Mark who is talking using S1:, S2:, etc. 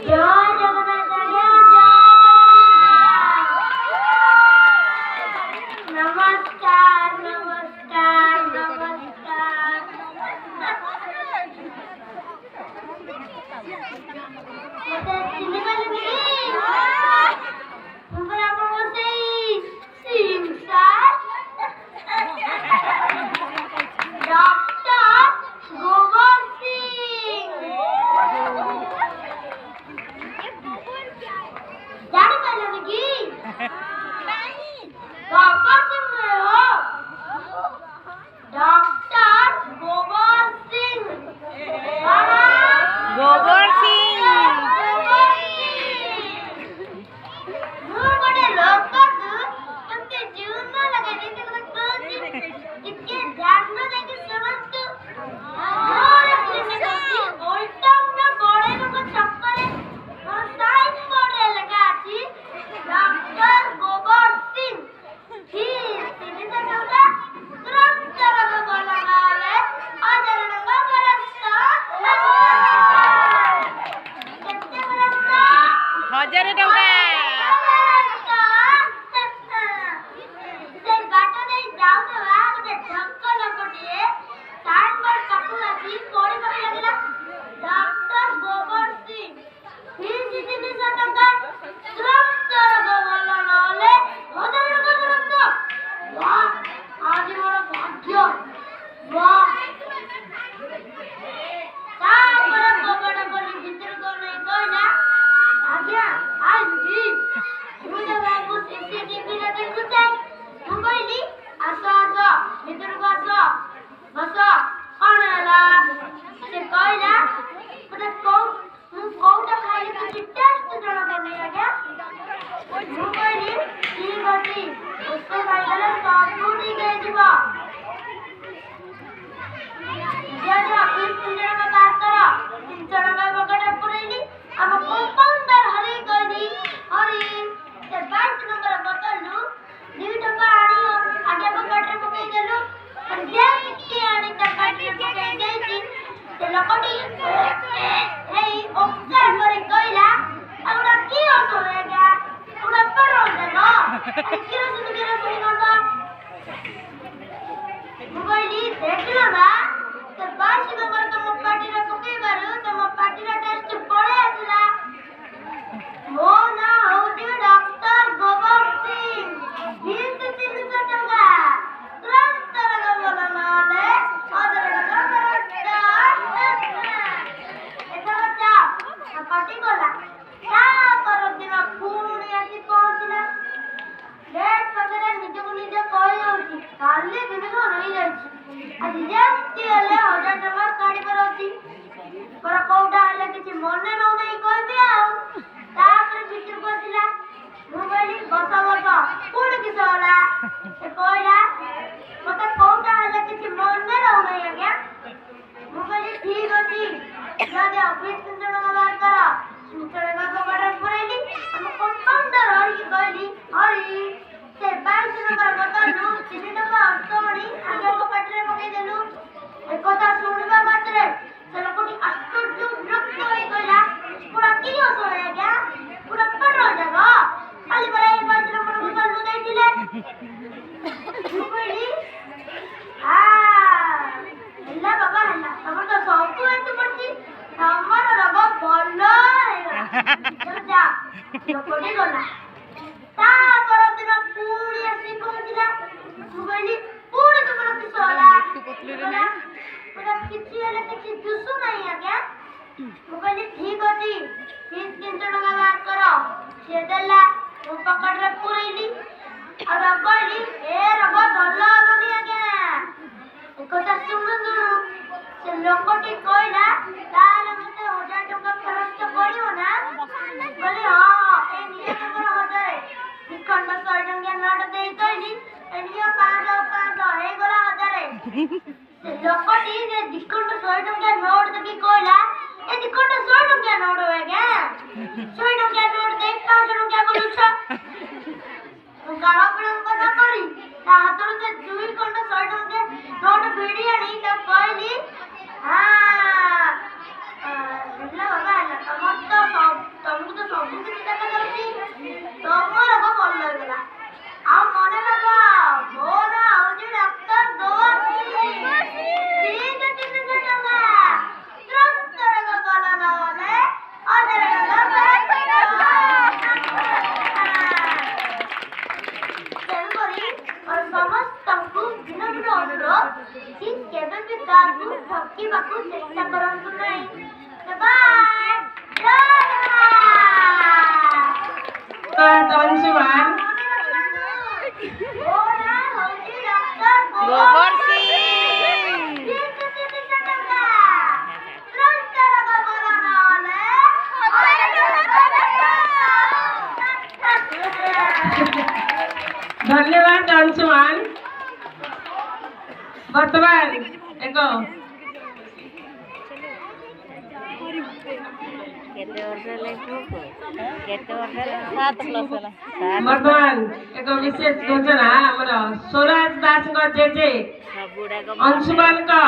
S1: জয় জগন্নাথ আজ্ঞা জয়। নমস্কার নমস্কার নমস্কার। মতে চিনি পাইলি তোমরা আমার সেই সিং স্যার ডক্টর গোবর সিং জানি পাইল নাকি गोबर सिंह हो डॉक्टर गोबर सिंह
S2: गोबर सिंह
S1: मुंह बड़े लोग को उनके जीवन में लगे जैसे इसके ध्यान में देके समझ तो और अपने में कोई उल्टा उल्टा बड़े लोग को चक्कर है और साइन बोर्ड लगा थी डॉक्टर गोबर सिंह
S2: हजार टका ଲୋକଟି କହିଲା ତାହେଲେ ମତେ 1000 ଟଙ୍କା ଖର୍ଚ୍ଚ ପଡିବ ନା କହିଲି ହଁ ଏ ନିଜ ନମ୍ବର 1000 ନିଖଣ୍ଡ 100 ଟଙ୍କା ନୋଟ ଦେଇ କହିଲି ଏ ନିଜ 500 ହେଇଗଲା 1000 ସେ ଲୋକଟି ଯେ ନିଖଣ୍ଡ 100 ଟଙ୍କା ନୋଟ ଦେଖି କହିଲା ଏ ନିଖଣ୍ଡ 100 ଟଙ୍କା ନୋଟ ଆଜ୍ଞା 100 ଟଙ୍କା ନୋଟ ଦେଇ 500 ଟଙ୍କା ବୋଲୁଛ ଗାଳ ବିଳମ୍ବ ନ କରି ତା ହାତରୁ ସେ 2 ଖଣ୍ଡ 100 ଟଙ୍କା ନୋଟ ଭିଡ଼ି ଆଣି ତା କହିଲି हाँ, बाबा है ना, तो ଆପଣଙ୍କର ଅନୁରୋଧ କି କେବେ ବି କାହାକୁ ଠକିବାକୁ ଚେଷ୍ଟା କରନ୍ତୁ ନାହିଁ। ବାଏ
S3: अंशुमान
S1: गोबर सिंह
S3: धन्यवाद अंशुमान। वर्तमान एक
S1: केते वर्ष ले पुको केते वर्ष ले 7 प्लस होला
S3: वर्तमान एक विशेष घोषणा हमर स्वराज दास जेजे
S1: सबुडा
S3: अंशुमान का